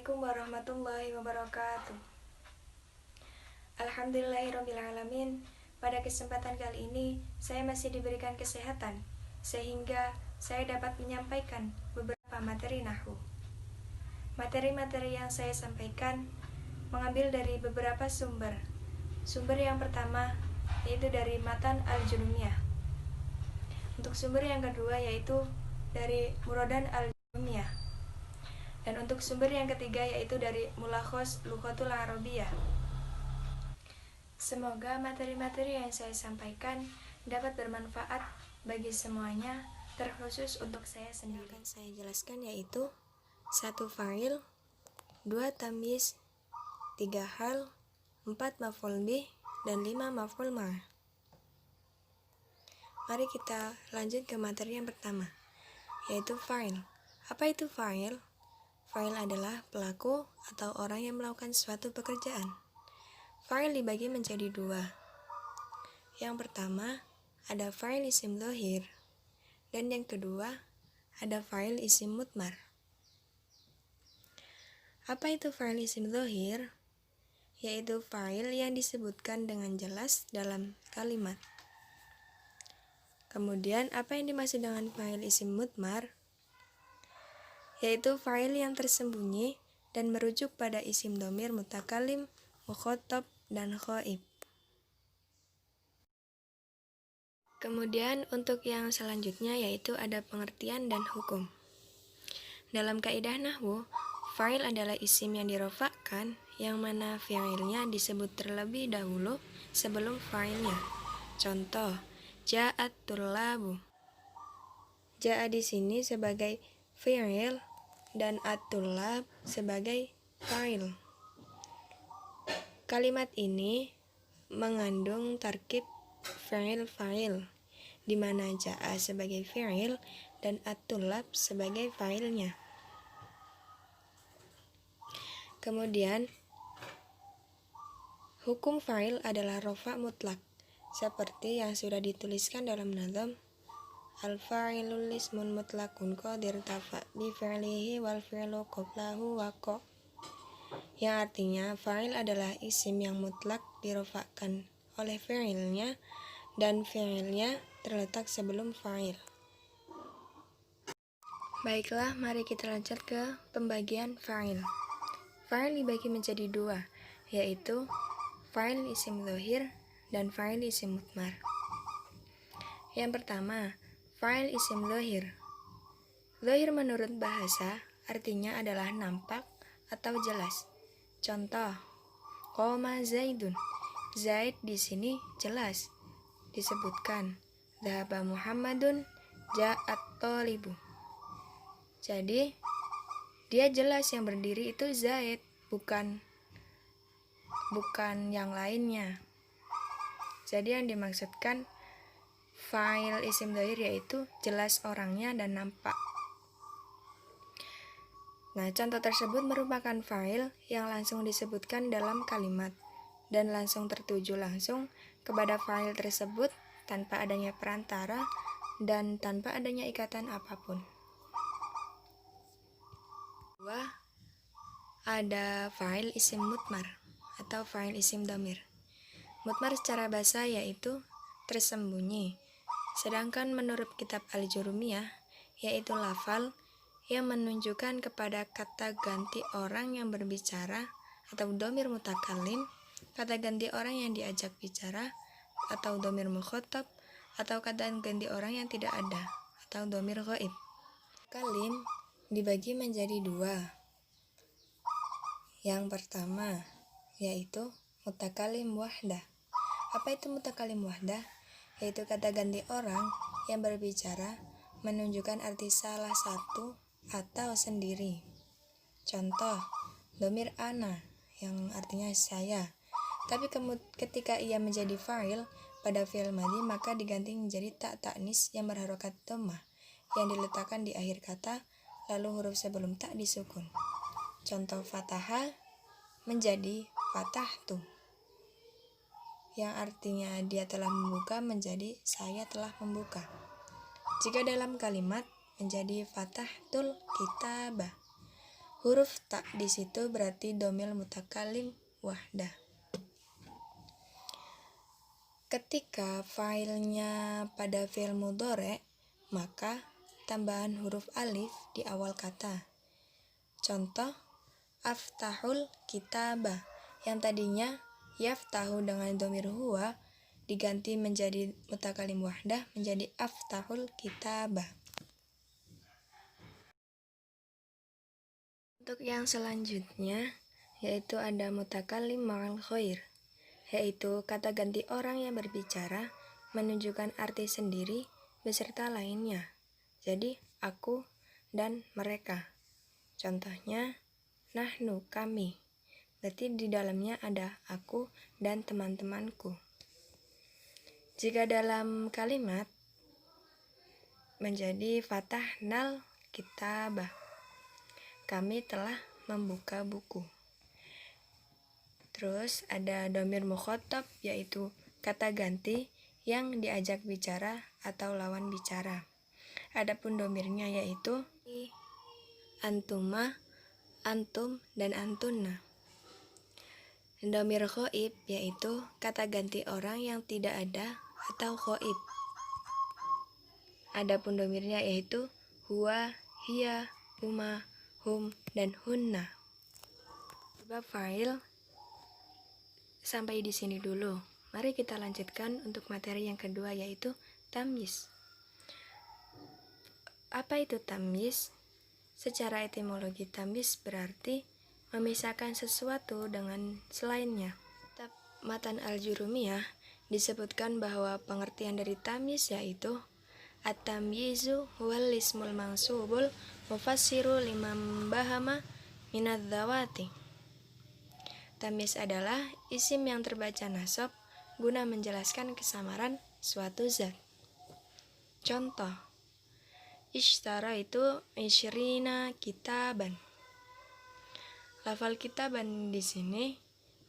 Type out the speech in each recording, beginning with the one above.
Assalamualaikum warahmatullahi wabarakatuh. Alhamdulillahirrabbilalamin. Pada kesempatan kali ini, saya masih diberikan kesehatan, sehingga saya dapat menyampaikan beberapa materi nahwu. Materi-materi yang saya sampaikan mengambil dari beberapa sumber. Sumber yang pertama yaitu dari Matan Al-Jurumiyah. Untuk sumber yang kedua yaitu dari Muradan Al-Jurumiyah. Dan untuk sumber yang ketiga yaitu dari Mulakhos Lughatul Arabiyah. Semoga materi-materi yang saya sampaikan dapat bermanfaat bagi semuanya, terkhusus untuk saya sendiri. Yang akan saya jelaskan yaitu 1 fa'il, 2 tamyiz, 3 hal, 4 maf'ul bih, dan 5 maf'ul ma'. Mari kita lanjut ke materi yang pertama, yaitu fa'il. Apa itu fa'il? Fa'il adalah pelaku atau orang yang melakukan suatu pekerjaan. Fa'il dibagi menjadi 2. Yang pertama, ada fa'il isim dhohir, dan yang kedua, ada fa'il isim mudmar. Apa itu fa'il isim dhohir? Yaitu fa'il yang disebutkan dengan jelas dalam kalimat. Kemudian, apa yang dimaksud dengan fa'il isim mudmar? Yaitu fa'il yang tersembunyi dan merujuk pada isim dhamir mutakalim, mukhatab, dan ghaib. Kemudian untuk yang selanjutnya yaitu ada pengertian dan hukum. Dalam kaidah nahwu, fa'il adalah isim yang dirofakkan yang mana fi'ilnya disebut terlebih dahulu sebelum fa'ilnya. Contoh, ja'at tullabu. Ja'a di sini sebagai fi'il dan at-tullab sebagai fa'il. Kalimat ini mengandung tarkib fi'il fa'il, di mana ja'a sebagai fi'il dan at-tullab sebagai fa'ilnya. Kemudian, hukum fa'il adalah rofa mutlak, seperti yang sudah dituliskan dalam nazam al-fa'ilul ismun mutlakun qadir tafa bi fi'lihi wal fi'lu qablahu waqa, yang artinya fa'il adalah isim yang mutlak dirofakkan oleh fi'ilnya dan fi'ilnya terletak sebelum fa'il. Baiklah, mari kita lanjut ke pembagian fa'il. Fa'il dibagi menjadi 2, yaitu fa'il isim dhohir dan fa'il isim mudmar. Yang pertama, fa'il isim dhohir. Dhohir menurut bahasa artinya adalah nampak atau jelas. Contoh, qoma Zaidun. Zaid di sini jelas disebutkan. Dhahaba Muhammadun, ja'at thalibu. Jadi, dia jelas yang berdiri itu Zaid, bukan yang lainnya. Jadi yang dimaksudkan fa'il isim dhohir yaitu jelas orangnya dan nampak. Nah, contoh tersebut merupakan fa'il yang langsung disebutkan dalam kalimat dan langsung tertuju langsung kepada fa'il tersebut tanpa adanya perantara dan tanpa adanya ikatan apapun. Kedua, ada fa'il isim mudmar atau fa'il isim dhamir. Mudmar secara bahasa yaitu tersembunyi, sedangkan menurut kitab Al-Jurumiyah yaitu lafal yang menunjukkan kepada kata ganti orang yang berbicara atau dhamir mutakalim, kata ganti orang yang diajak bicara atau dhamir mukhatab, atau kata ganti orang yang tidak ada atau dhamir ghaib. Kalim dibagi menjadi 2. Yang pertama yaitu mutakalim wahdah. Apa itu mutakalim wahdah? Yaitu kata ganti orang yang berbicara menunjukkan arti salah satu atau sendiri. Contoh, dhamir ana yang artinya saya. Tapi ketika ia menjadi fa'il pada fi'il madhi maka diganti menjadi ta ta'nis yang berharokat dhammah yang diletakkan di akhir kata, lalu huruf sebelum ta disukun. Contoh, fataha menjadi fatahtu, yang artinya dia telah membuka menjadi saya telah membuka. Jika dalam kalimat menjadi fatahtul kitabah, huruf ta di situ berarti domir mutakalim wahdah. Ketika fa'ilnya pada fi'il mudhari', maka tambahan huruf alif di awal kata. Contoh, aftahul kitabah, yang tadinya yaftahu dengan domir huwa diganti menjadi mutakalim wahdah menjadi aftahul kitabah. Untuk yang selanjutnya yaitu ada mutakalim ma'al ghair, yaitu kata ganti orang yang berbicara menunjukkan arti sendiri beserta lainnya. Jadi, aku dan mereka. Contohnya, nahnu, kami. Berarti di dalamnya ada aku dan teman-temanku. Jika dalam kalimat menjadi fatahnal kitabah, kami telah membuka buku. Terus ada domir mukhatab, yaitu kata ganti yang diajak bicara atau lawan bicara. Adapun domirnya yaitu antuma, antum, dan antunna. Domir ghaib yaitu kata ganti orang yang tidak ada atau ghaib. Adapun domirnya yaitu huwa, hiya, huma, hum, dan hunna. Bab fa'il sampai di sini dulu. Mari kita lanjutkan untuk materi yang kedua yaitu tamyiz. Apa itu tamyiz? Secara etimologi tamyiz berarti memisahkan sesuatu dengan selainnya. Matan al-Jurumiyah disebutkan bahwa pengertian dari tamyiz yaitu at-tamyizu huwal ismul mansubul mufassiru liman bahama minadz-dzawati. Tamyiz adalah isim yang terbaca nasab guna menjelaskan kesamaran suatu zat. Contoh, ishtara itu isyrina kitaban. Lafal kitaban di sini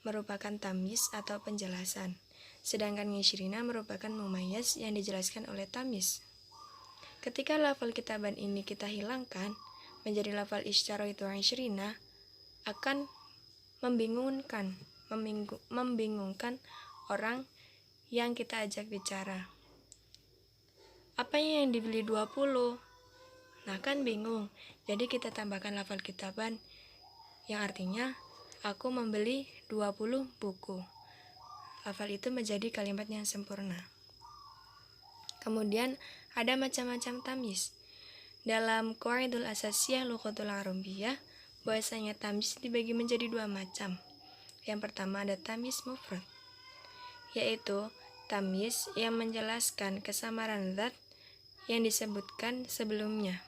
merupakan tamyiz atau penjelasan, sedangkan isyrina merupakan mumayyiz yang dijelaskan oleh tamyiz. Ketika lafal kitaban ini kita hilangkan menjadi lafal ishtara itu isyrina, akan membingungkan orang yang kita ajak bicara. Apa yang dibeli 20? Nah, kan bingung. Jadi kita tambahkan lafal kitaban yang artinya aku membeli 20 buku. Lafal itu menjadi kalimat yang sempurna. Kemudian ada macam-macam tamyiz. Dalam Qawaidul Asasiyah Lughatul Arabiyyah, bahwasanya tamyiz dibagi menjadi dua macam. Yang pertama ada tamyiz mufrad, yaitu tamyiz yang menjelaskan kesamaran zat yang disebutkan sebelumnya.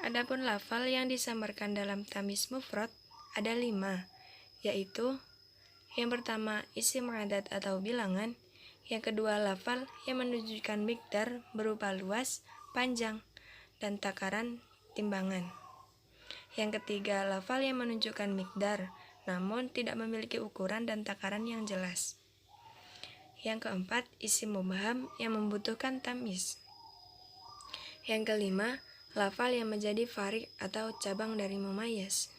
Adapun lafal yang disamarkan dalam tamyiz mufrad ada 5, yaitu yang pertama isim adat atau bilangan, yang kedua lafal yang menunjukkan miqdar berupa luas, panjang, dan takaran timbangan. Yang ketiga, lafal yang menunjukkan miqdar, namun tidak memiliki ukuran dan takaran yang jelas. Yang keempat, isim mubham yang membutuhkan tamyiz. Yang kelima, lafal yang menjadi farik atau cabang dari mumayyiz.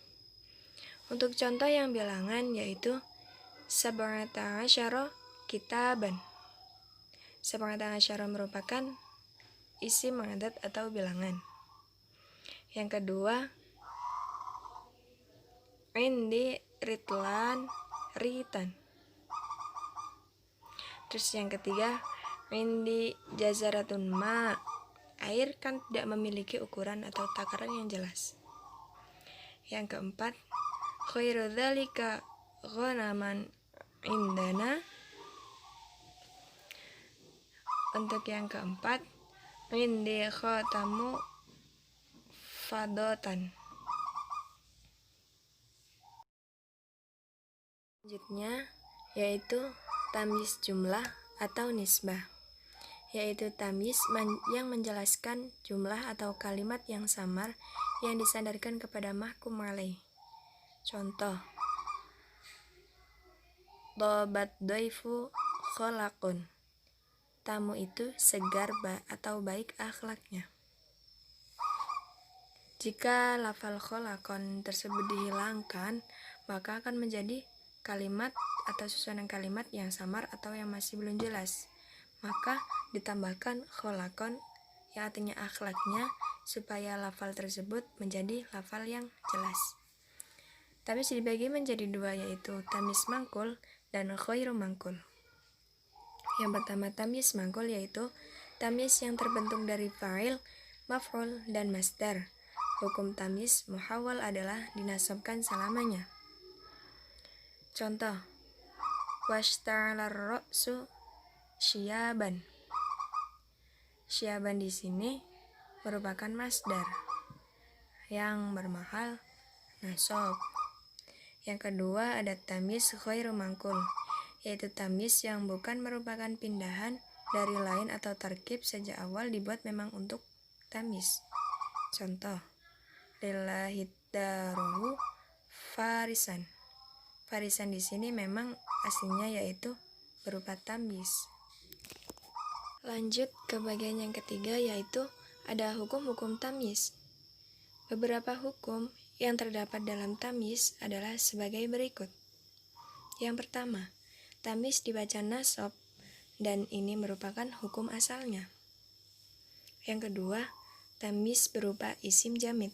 Untuk contoh yang bilangan yaitu sab'ata asyara kitaban. Sab'ata asyara merupakan isim adat atau bilangan. Yang kedua, indi ritlan ritan. Terus yang ketiga, indi jazaratun ma. Air kan tidak memiliki ukuran atau takaran yang jelas. Yang keempat, khairu dzalika ghanaman indana. Untuk yang keempat, indi khatamu fadotan. Selanjutnya yaitu tamyiz jumlah atau nisbah, yaitu tamyiz yang menjelaskan jumlah atau kalimat yang samar yang disandarkan kepada mahkum alaih. Contoh, dhabat dhaifu khalaqun. Tamu itu segar atau baik akhlaknya. Jika lafal kholakon tersebut dihilangkan, maka akan menjadi kalimat atau susunan kalimat yang samar atau yang masih belum jelas. Maka ditambahkan kholakon yang artinya akhlaknya supaya lafal tersebut menjadi lafal yang jelas. Tamis dibagi menjadi dua, yaitu tamis mangkul dan khairu mangkul. Yang pertama tamis mangkul yaitu tamis yang terbentuk dari fa'il, maf'ul, dan masdar. Hukum tamis muhawwal adalah dinasabkan selamanya. Contoh, washta'alar ra'su syiaban. Syiaban di sini merupakan masdar yang bermahal nasab. Yang kedua ada tamis khairu mangkul, yaitu tamis yang bukan merupakan pindahan dari lain atau tarkib sejak awal dibuat memang untuk tamis. Contoh, lillahi daruhu farisan. Farisan di sini memang aslinya yaitu berupa tamis. Lanjut ke bagian yang ketiga, yaitu ada hukum-hukum tamis. Beberapa hukum yang terdapat dalam tamis adalah sebagai berikut. Yang pertama, tamis dibaca nasab dan ini merupakan hukum asalnya. Yang kedua, tamis berupa isim jamid,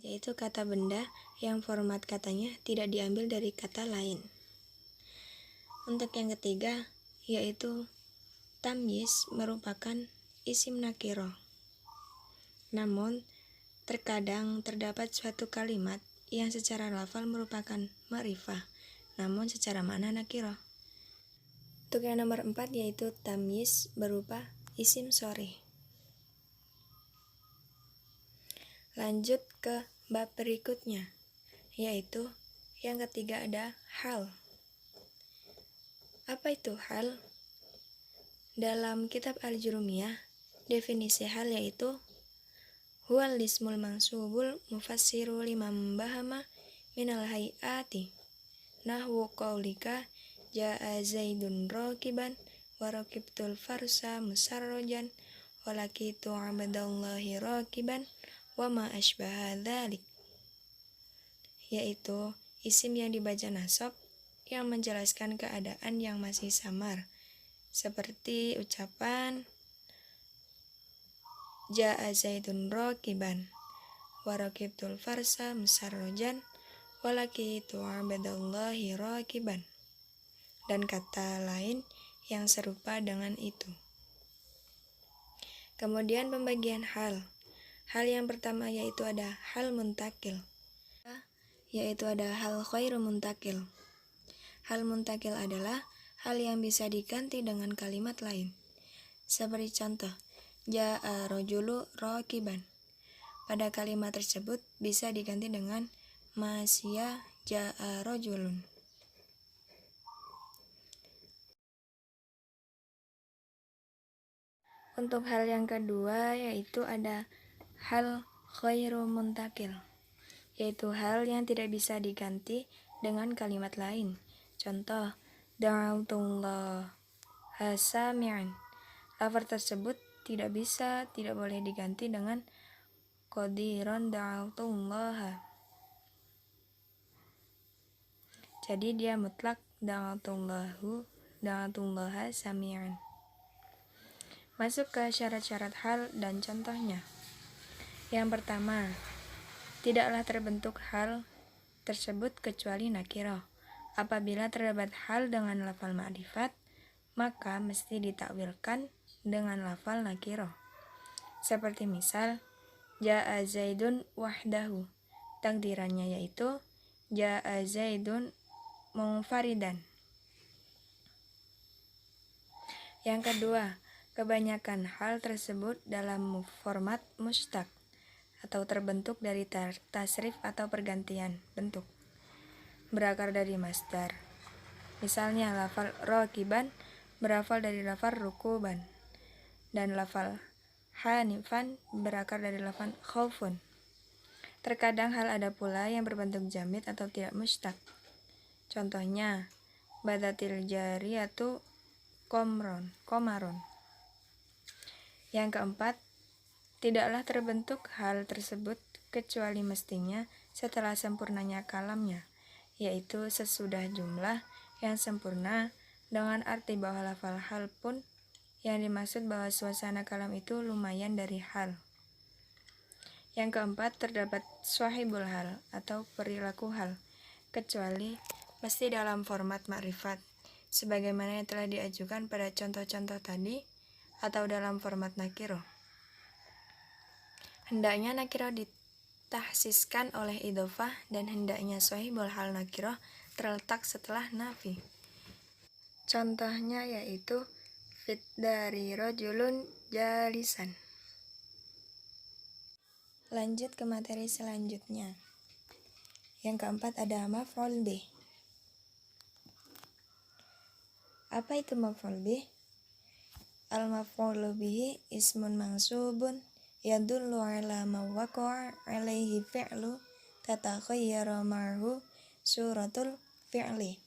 yaitu kata benda yang format katanya tidak diambil dari kata lain. Untuk yang ketiga, yaitu tamis merupakan isim nakiro. Namun, terkadang terdapat suatu kalimat yang secara lafal merupakan ma'rifah, namun secara makna nakiro. Untuk yang nomor 4 yaitu tamis berupa isim sharih. Lanjut ke bab berikutnya, yaitu yang ketiga ada hal. Apa itu hal? Dalam kitab Al-Jurumiyah, definisi hal yaitu huwal ismul mansubul mufassiru liman bahama minal hayati nahwu qaulika ja'a zaidun rakiban wa rakibtul farsa musarrojan wa lakitu abdallahi rakiban wa ma asbaha dzalik, yaitu isim yang dibaca nasab yang menjelaskan keadaan yang masih samar, seperti ucapan ja'a zaidun rakiban wa rakibtul farsa musarrojan wa lakitu abdallahi rakiban, dan kata lain yang serupa dengan itu. Kemudian pembagian hal. Hal yang pertama yaitu ada hal muntakil, yaitu ada hal khairu muntakil. Hal muntakil adalah hal yang bisa diganti dengan kalimat lain. Seperti contoh, ja'a rajulu rakiban. Pada kalimat tersebut bisa diganti dengan masya ja'a rajulun. Untuk hal yang kedua yaitu ada hal khairu muntakil, yaitu hal yang tidak bisa diganti dengan kalimat lain. Contoh, da'autullaha sami'an. Lafaz tersebut tidak boleh diganti dengan qadiran da'autullaha. Jadi dia mutlak da'autullaha sami'an. Masuk ke syarat-syarat hal dan contohnya. Yang pertama, tidaklah terbentuk hal tersebut kecuali nakiro. Apabila terdapat hal dengan lafal ma'rifat, maka mesti ditakwilkan dengan lafal nakiro. Seperti misal, ja'a zaidun wahdahu. Takdirannya yaitu ja'a zaidun munfaridan. Yang kedua, kebanyakan hal tersebut dalam format mustaq atau terbentuk dari tasrif atau pergantian bentuk, berakar dari masdar. Misalnya lafal rakiban berasal dari lafal rukuban, dan lafal hanifan berakar dari lafal khaufun. Terkadang hal ada pula yang berbentuk jamid atau tidak mustaq. Contohnya, badatil jariyatu komaron. Yang keempat, tidaklah terbentuk hal tersebut kecuali mestinya setelah sempurnanya kalamnya, yaitu sesudah jumlah yang sempurna dengan arti bahwa lafal hal pun yang dimaksud bahwa suasana kalam itu lumayan dari hal. Yang keempat, terdapat swahibul hal atau perilaku hal, kecuali mesti dalam format makrifat, sebagaimana yang telah diajukan pada contoh-contoh tadi, atau dalam format nakiroh. Hendaknya nakiroh ditahsiskan oleh idhofah dan hendaknya swahibul hal nakiroh terletak setelah nafi. Contohnya yaitu fit dari rojulun jalisan. Lanjut ke materi selanjutnya. Yang keempat ada maf'ul bih. Apa itu maf'ul bih? Al-maf'ulu bihi ismun mansubun yadullu ala ma waqa'a alaihi fi'lu tatakhayyara ma'hu suratul fi'li.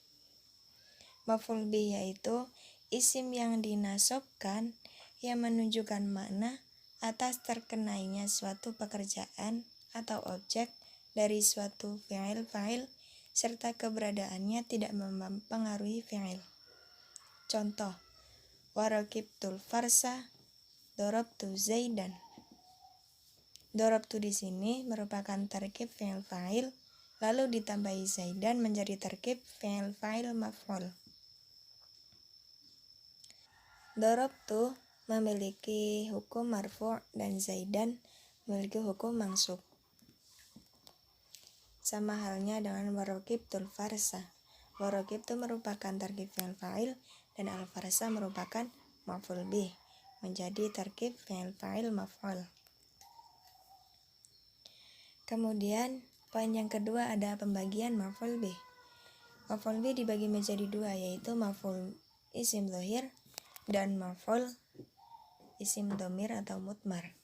Maf'ul bih yaitu isim yang dinasobkan yang menunjukkan makna atas terkenainya suatu pekerjaan atau objek dari suatu fi'il serta keberadaannya tidak mempengaruhi fi'il. Contoh, warakibtul farsa, dorobtu zaidan. Dorobtu di sini merupakan tarkib fi'il fa'il, lalu ditambahi zaidan menjadi tarkib fi'il fa'il maf'ul. Dorobtu memiliki hukum marfu' dan zaidan memiliki hukum mansub. Sama halnya dengan warakibtul farsa. Warakibtu merupakan tarkib fi'il fa'il dan al-farsa merupakan maf'ul bih, menjadi tarkib fi'il fa'il maf'ul. Kemudian poin yang kedua ada pembagian maf'ul bih. Maf'ul bih dibagi menjadi dua, yaitu maf'ul isim dhohir dan maf'ul isim dhamir atau mudmar.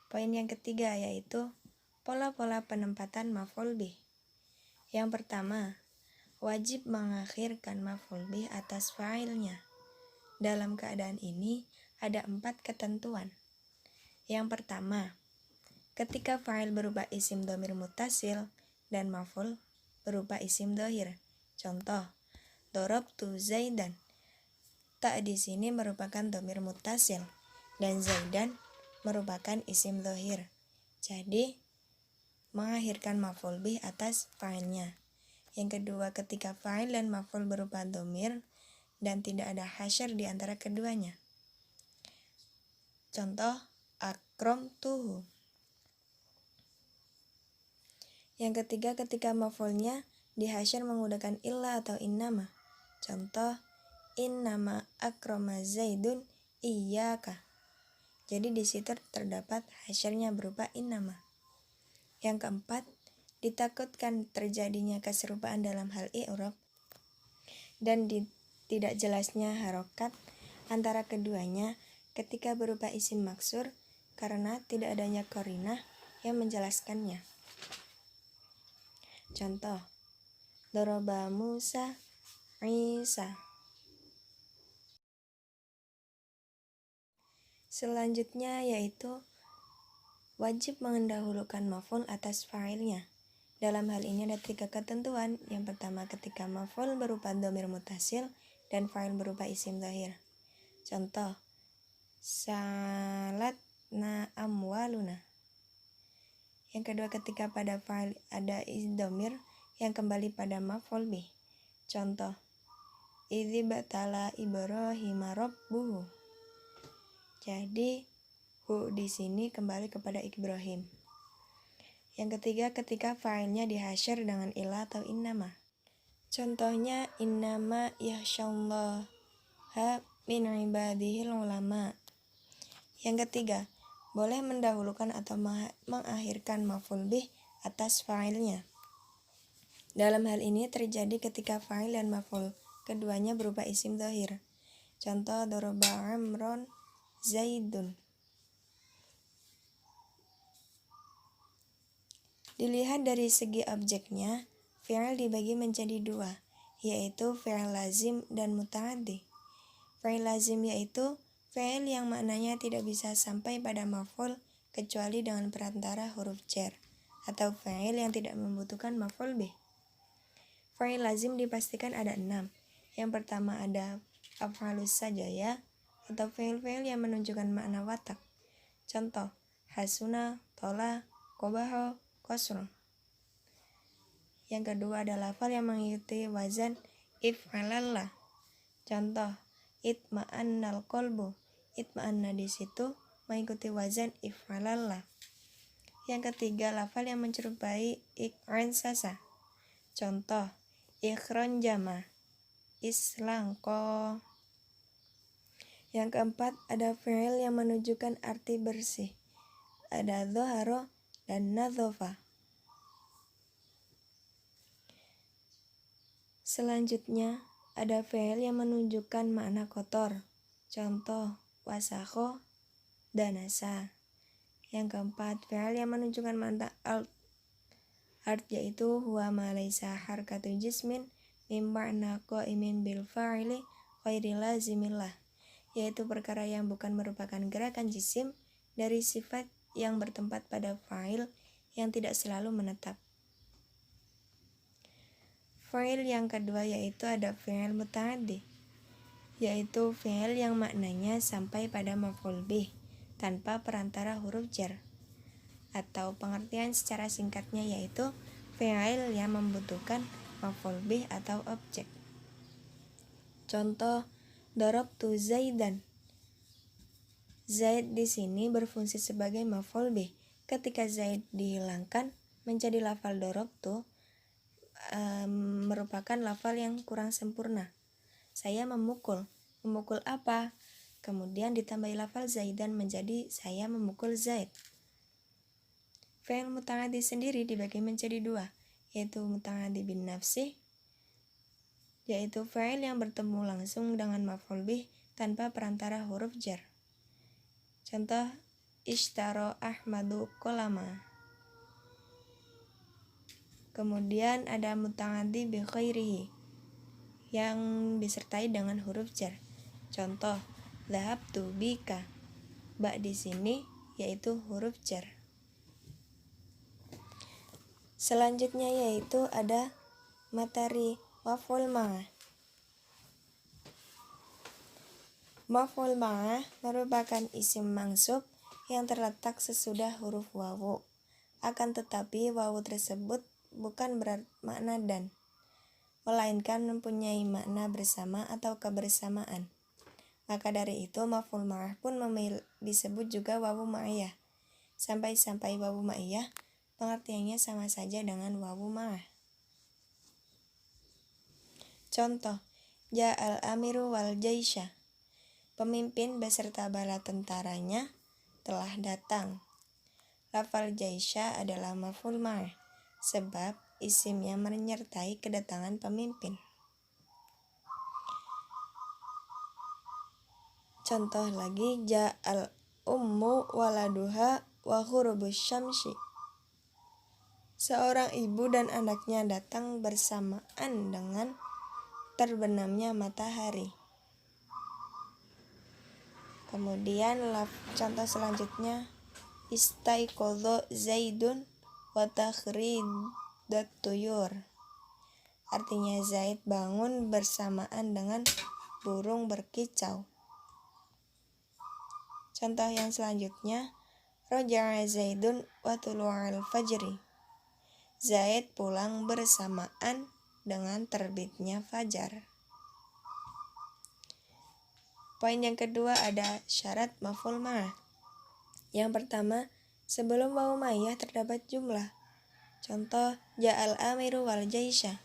Poin yang ketiga yaitu pola-pola penempatan maf'ul bih. Yang pertama, wajib mengakhirkan maf'ul bih atas fa'ilnya. Dalam keadaan ini ada 4 ketentuan. Yang pertama, ketika fa'il berupa isim dhamir muttasil dan maf'ul berupa isim dhohir. Contoh, dorobtu zaidan. Tak di sini merupakan dhamir muttasil dan zaidan merupakan isim dhohir. Jadi, mengakhirkan maf'ul bih atas fa'ilnya. Yang kedua, ketika fa'il dan maf'ul berupa dhamir dan tidak ada hasyr di antara keduanya. Contoh, akramtuhu. Yang ketiga, ketika maf'ulnya dihasyr menggunakan illa atau innama. Contoh, innama akrama zaidun iyyaka. Jadi di situ terdapat hasyarnya berupa innama. Yang keempat, ditakutkan terjadinya keserupaan dalam hal i'rab dan tidak jelasnya harokat antara keduanya ketika berupa isim maksur karena tidak adanya qarinah yang menjelaskannya. Contoh, doroba Musa Isa. Selanjutnya yaitu wajib mendahulukan maf'ul atas fa'ilnya. Dalam hal ini ada 3 ketentuan. Yang pertama, ketika maf'ul berupa dhamir muttasil dan fa'il berupa isim dhohir. Contoh, salatna amwaluna. Yang kedua, ketika pada fa'il ada dhamir yang kembali pada maf'ul bih. Contoh, idzibtala Ibrahima rabbuhu. Jadi, hu di sini kembali kepada Ibrahim. Yang ketiga, ketika fa'ilnya dihasyr dengan illa atau innama. Contohnya, innama yakhsyallaha min ibadihil ulama. Yang ketiga, boleh mendahulukan atau mengakhirkan maf'ul bih atas fa'ilnya. Dalam hal ini terjadi ketika fa'il dan maf'ul keduanya berupa isim dhohir. Contoh, doroba Amron Zaidun. Dilihat dari segi objeknya, fi'il dibagi menjadi 2, yaitu fi'il lazim dan muta'addi. Fi'il lazim yaitu fi'il yang maknanya tidak bisa sampai pada maf'ul kecuali dengan perantara huruf jar atau fa'il yang tidak membutuhkan maf'ul bih. Fa'il lazim dipastikan ada 6. Yang pertama ada af'alus sajaya atau fa'il-fa'il yang menunjukkan makna watak. Contoh, hasuna, tola, kobaho, kosro. Yang kedua ada lafal yang mengikuti wazan if'alallah. Contoh, itma'annal qalbu. Itma'anna di situ mengikuti wazan if'alallah. Yang ketiga lafal yang menyerupai sasa. Contoh, ikhron jama, islangko. Yang keempat ada fi'il yang menunjukkan arti bersih. Ada dhoharo dan nadhofa. Selanjutnya ada fi'il yang menunjukkan makna kotor. Contoh, wasakho, danasa. Yang keempat, fi'il yang menunjukkan makna art yaitu huwa ma laisa harkatu jismin min ma'na qa'imin bil fa'ili ghairi lazimillah, yaitu perkara yang bukan merupakan gerakan jisim dari sifat yang bertempat pada fa'il yang tidak selalu menetap. Fa'il yang kedua yaitu ada fi'il muta'addi, yaitu fi'il yang maknanya sampai pada maf'ul bih tanpa perantara huruf jar, atau pengertian secara singkatnya yaitu fi'il yang membutuhkan maf'ul bih atau objek. Contoh, darabtu Zaidan. Zaid di sini berfungsi sebagai maf'ul bih. Ketika Zaid dihilangkan menjadi lafal darabtu, merupakan lafal yang kurang sempurna. Saya memukul. Memukul apa? Kemudian ditambahi lafal Zaidan menjadi saya memukul Zaid. Fi'il muta'addi sendiri dibagi menjadi 2, yaitu muta'addi bin nafsi, yaitu fi'il yang bertemu langsung dengan maf'ul bih tanpa perantara huruf jar. Contoh, ishtaro Ahmadu kolama. Kemudian ada muta'addi bi khairihi yang disertai dengan huruf jar. Contoh, dhahabtu bika. Ba di sini yaitu huruf jar. Selanjutnya yaitu ada materi maf'ul ma'ah. Maf'ul ma'ah merupakan isim mansub yang terletak sesudah huruf wawu. Akan tetapi wawu tersebut bukan bermakna dan, melainkan mempunyai makna bersama atau kebersamaan. Maka dari itu maf'ul ma'ah pun disebut juga wawu ma'iyah. Sampai-sampai wawu ma'iyah pengertiannya sama saja dengan wawu ma'ah. Contoh, ja'al amiru wal jaisha. Pemimpin beserta bala tentaranya telah datang. Lafal jaisha adalah maf'ul ma'ah sebab isim yang menyertai kedatangan pemimpin. Contoh lagi, ja'al ummu waladuha wa ghurubus syamsi. Seorang ibu dan anaknya datang bersamaan dengan terbenamnya matahari. Kemudian contoh selanjutnya, istaiqadha Zaidun wa takhridat tuyur. Artinya Zaid bangun bersamaan dengan burung berkicau. Contoh yang selanjutnya, raja'a Zaidun wa tulu'al fajri. Zaid pulang bersamaan dengan terbitnya fajar. Poin yang kedua ada syarat maf'ul ma'ah. Yang pertama, sebelum wawu ma'iyah terdapat jumlah. Contoh, ja'al amiru wal jaisha.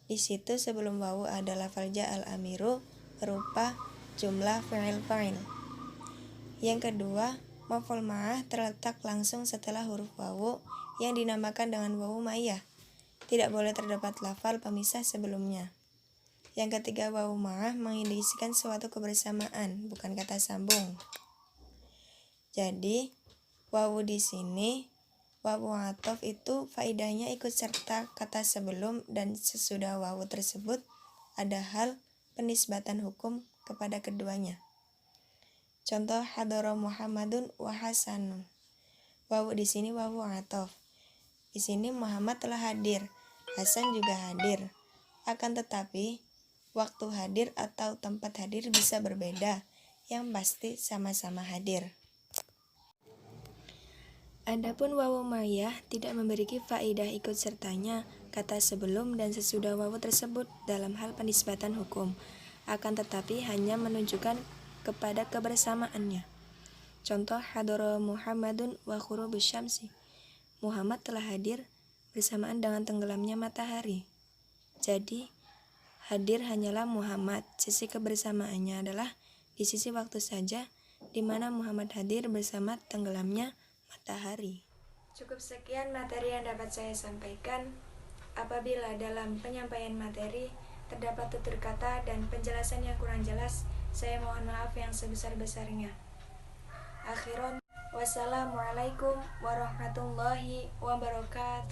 Di situ sebelum wawu ada lafal ja'al amiru berupa jumlah fi'il fa'il. Yang kedua, maf'ul ma'ah terletak langsung setelah huruf wawu yang dinamakan dengan wawu ma'iyah. Tidak boleh terdapat lafal pemisah sebelumnya. Yang ketiga, wawu ma'ah mengindikasikan suatu kebersamaan, bukan kata sambung. Jadi, wawu di sini, wawu athof itu faedahnya ikut serta kata sebelum dan sesudah wawu tersebut ada hal penisbatan hukum kepada keduanya. Contoh, hadara Muhammadun wa Hasanun. Wawu di sini wawu athof. Di sini Muhammad telah hadir, Hasan juga hadir. Akan tetapi, waktu hadir atau tempat hadir bisa berbeda, yang pasti sama-sama hadir. Adapun wawu mayah tidak memiliki faedah ikut sertanya kata sebelum dan sesudah wawu tersebut dalam hal penisbatan hukum, akan tetapi hanya menunjukkan kepada kebersamaannya. Contoh hadara Muhammadun wa khurubus syamsi. Muhammad telah hadir bersamaan dengan tenggelamnya matahari. Jadi, hadir hanyalah Muhammad. Sisi kebersamaannya adalah di sisi waktu saja, di mana Muhammad hadir bersama tenggelamnya matahari. Cukup sekian materi yang dapat saya sampaikan. Apabila dalam penyampaian materi terdapat tutur kata dan penjelasan yang kurang jelas, saya mohon maaf yang sebesar-besarnya. Akhiron, wassalamualaikum warahmatullahi wabarakatuh.